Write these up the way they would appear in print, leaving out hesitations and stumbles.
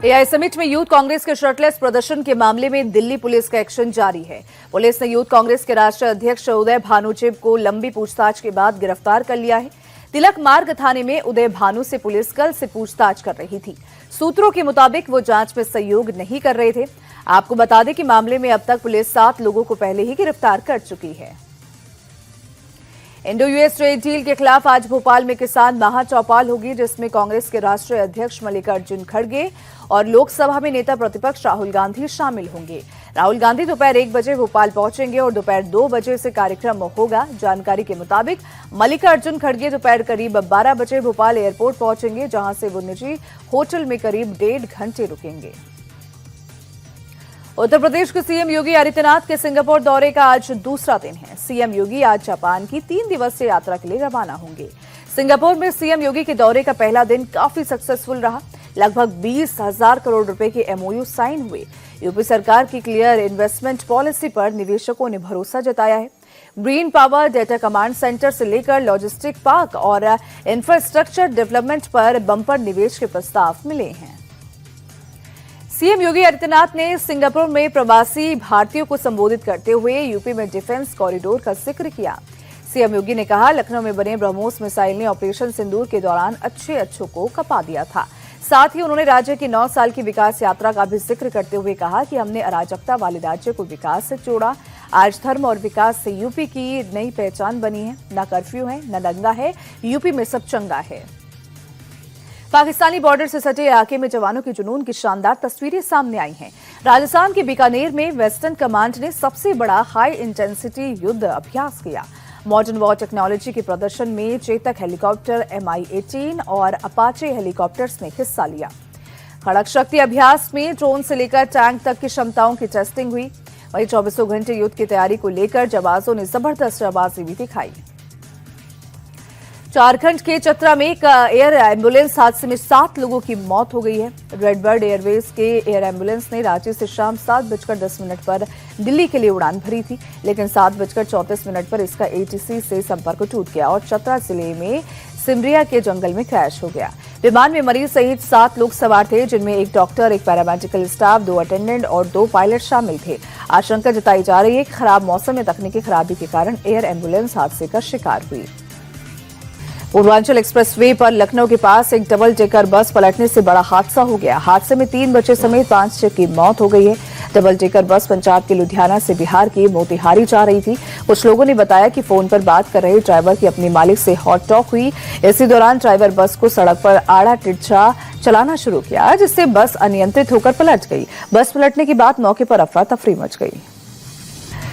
AI summit में youth Congress के shirtless प्रदर्शन के मामले में दिल्ली पुलिस का एक्शन जारी है। पुलिस ने यूथ कांग्रेस के राष्ट्रीय अध्यक्ष उदय भानुचिब को लंबी पूछताछ के बाद गिरफ्तार कर लिया है। तिलक मार्ग थाने में उदय भानु से पुलिस कल से पूछताछ कर रही थी। सूत्रों के मुताबिक वो जांच में सहयोग नहीं कर रहे थे। आपको बता दें कि मामले में अब तक पुलिस 7 लोगों को पहले ही गिरफ्तार कर चुकी है। इंडो यूएस ट्रेड डील के खिलाफ आज भोपाल में किसान महाचौपाल होगी, जिसमें कांग्रेस के राष्ट्रीय अध्यक्ष मल्लिकार्जुन खड़गे और लोकसभा में नेता प्रतिपक्ष राहुल गांधी शामिल होंगे। राहुल गांधी दोपहर 1 बजे भोपाल पहुंचेंगे और दोपहर 2 बजे से कार्यक्रम होगा। जानकारी के मुताबिक मल्लिकार्जुन खड़गे दोपहर करीब 12 बजे भोपाल एयरपोर्ट पहुंचेंगे, जहां से वो निजी होटल में करीब 1.5 घंटे रुकेंगे। उत्तर प्रदेश के सीएम योगी आदित्यनाथ के सिंगापुर दौरे का आज दूसरा दिन है। सीएम योगी आज जापान की 3 दिवसीय यात्रा के लिए रवाना होंगे। सिंगापुर में सीएम योगी के दौरे का पहला दिन काफी सक्सेसफुल रहा। लगभग 20,000 करोड़ रुपए के एमओयू साइन हुए। यूपी सरकार की क्लियर इन्वेस्टमेंट पॉलिसी पर निवेशकों ने भरोसा जताया है। Green power, data command centre से लेकर लॉजिस्टिक पार्क और इंफ्रास्ट्रक्चर डेवलपमेंट पर बंपर निवेश के प्रस्ताव मिले हैं। सीएम योगी आदित्यनाथ ने सिंगापुर में प्रवासी भारतीयों को संबोधित करते हुए यूपी में डिफेंस कॉरिडोर का जिक्र किया। सीएम योगी ने कहा, लखनऊ में बने ब्रह्मोस मिसाइल ने ऑपरेशन सिंदूर के दौरान अच्छों को कपा दिया था। साथ ही उन्होंने राज्य की 9 साल की विकास यात्रा का भी जिक्र करते हुए कहा कि हमने अराजकता वाले राज्य को विकास से जोड़ा। आज धर्म और विकास से यूपी की नई पहचान बनी है। न कर्फ्यू है, न दंगा है, यूपी में सब चंगा है। पाकिस्तानी बॉर्डर से सटे इलाके में जवानों के जुनून की शानदार तस्वीरें सामने आई हैं। राजस्थान के बीकानेर में वेस्टर्न कमांड ने सबसे बड़ा हाई इंटेंसिटी युद्ध अभ्यास किया। मॉडर्न वॉर टेक्नोलॉजी के प्रदर्शन में चेतक हेलीकॉप्टर, MI-18 और अपाचे हेलीकॉप्टर्स ने हिस्सा लिया। खड़क शक्ति अभ्यास में ड्रोन से लेकर टैंक तक की क्षमताओं की टेस्टिंग हुई। वहीं 24 घंटे युद्ध की तैयारी को लेकर जाबाजों ने जबरदस्त जाबाजी भी दिखाई। झारखंड के चतरा में एक एयर एम्बुलेंस हादसे में 7 लोगों की मौत हो गई है। रेडबर्ड एयरवेज के एयर एम्बुलेंस ने रांची से शाम 7:10 पर दिल्ली के लिए उड़ान भरी थी, लेकिन 7:34 पर इसका ATC से संपर्क टूट गया और चतरा जिले में सिमरिया के जंगल में क्रैश हो गया। विमान में मरीज सहित 7 लोग सवार थे, जिनमें एक डॉक्टर, एक पैरामेडिकल स्टाफ, 2 अटेंडेंट और 2 पायलट शामिल थे। आशंका जताई जा रही है कि खराब मौसम में तकनीकी खराबी के कारण एयर एम्बुलेंस हादसे का शिकार हुई। पूर्वांचल एक्सप्रेसवे पर लखनऊ के पास एक डबल डेकर बस पलटने से बड़ा हादसा हो गया। हादसे में 3 बच्चे समेत 5 की मौत हो गई है। डबल डेकर बस पंजाब के लुधियाना से बिहार की मोतिहारी जा रही थी। कुछ लोगों ने बताया कि फोन पर बात कर रहे ड्राइवर की अपने मालिक से हॉट टॉक हुई। इसी दौरान ड्राइवर बस को सड़क पर आड़ा टिड्चा चलाना शुरू किया, जिससे बस अनियंत्रित होकर पलट गई। बस पलटने के बाद मौके पर अफरा तफरी मच गई।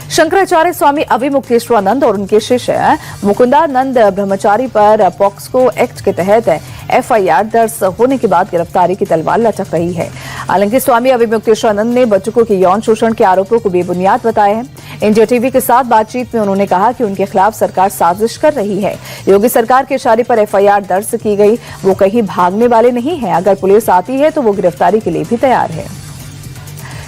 शंकराचार्य स्वामी अविमुक्तेश्वरानंद और उनके शिष्य मुकुंदानंद ब्रह्मचारी पर पॉक्सो एक्ट के तहत FIR दर्ज होने के बाद गिरफ्तारी की तलवार लटक रही है। हालांकि स्वामी अविमुक्तेश्वरानंद ने बच्चों के यौन शोषण के आरोपों को बेबुनियाद बताया है। इंडिया टीवी के साथ बातचीत में उन्होंने कहा कि उनके खिलाफ सरकार साजिश कर रही है। योगी सरकार के इशारे पर FIR दर्ज की गई। वो कहीं भागने वाले नहीं है। अगर पुलिस आती है तो वो गिरफ्तारी के लिए भी तैयार है।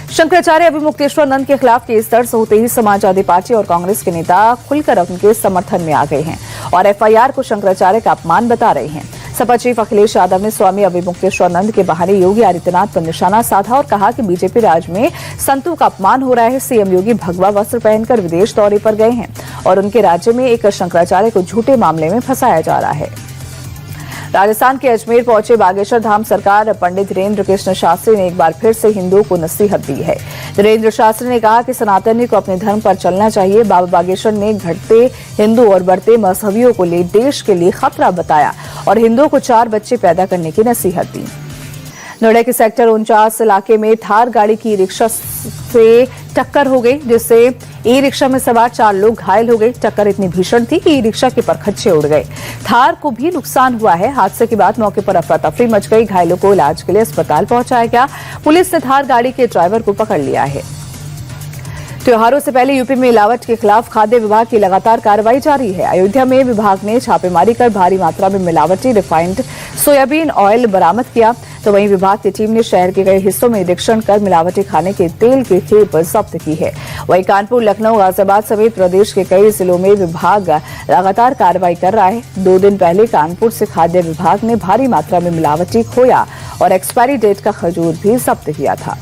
शंकराचार्य अविमुक्तेश्वरानंद के खिलाफ केस दर्ज होते ही समाजवादी पार्टी और कांग्रेस के नेता खुलकर उनके समर्थन में आ गए हैं और FIR को शंकराचार्य का अपमान बता रहे हैं। सपा चीफ अखिलेश यादव ने स्वामी अविमुक्तेश्वरानंद के बहाने योगी आदित्यनाथ पर निशाना साधा और कहा कि बीजेपी राज में संतों का अपमान हो रहा है। सीएम योगी भगवा वस्त्र पहनकर विदेश दौरे पर गए हैं और उनके राज्य में एक शंकराचार्य को झूठे मामले में फंसाया जा रहा है। राजस्थान के अजमेर पहुंचे बागेश्वर धाम सरकार पंडित धीरेन्द्र कृष्ण शास्त्री ने एक बार फिर से हिंदुओं को नसीहत दी है। धीरेन्द्र शास्त्री ने कहा कि सनातनी को अपने धर्म पर चलना चाहिए। बाबा बागेश्वर ने घटते हिंदू और बढ़ते मजहबियों को देश के लिए खतरा बताया और हिंदुओं को 4 बच्चे पैदा करने की नसीहत दी। नोएडा के सेक्टर 49 इलाके में थार गाड़ी की रिक्शा से टक्कर हो गई, जिससे ई रिक्शा में सवार 4 लोग घायल हो गए। टक्कर इतनी भीषण थी कि ई रिक्शा के परखच्चे उड़ गए। थार को भी नुकसान हुआ है। हादसे के बाद मौके पर अफरा तफरी मच गई। घायलों को इलाज के लिए अस्पताल पहुंचाया गया। पुलिस ने थार गाड़ी के ड्राइवर को पकड़ लिया है। त्योहारों से पहले यूपी में मिलावट के खिलाफ खाद्य विभाग की लगातार कार्रवाई जारी है। अयोध्या में विभाग ने छापेमारी कर भारी मात्रा में मिलावटी रिफाइंड सोयाबीन ऑयल बरामद किया। तो वहीं विभाग की टीम ने शहर के कई हिस्सों में निरीक्षण कर मिलावटी खाने के तेल की खेप जब्त की है। वहीं कानपुर, लखनऊ, गाजियाबाद समेत प्रदेश के कई जिलों में विभाग लगातार कार्रवाई कर रहा है। 2 दिन पहले कानपुर से खाद्य विभाग ने भारी मात्रा में मिलावटी खोया और एक्सपायरी डेट का खजूर भी जब्त किया था।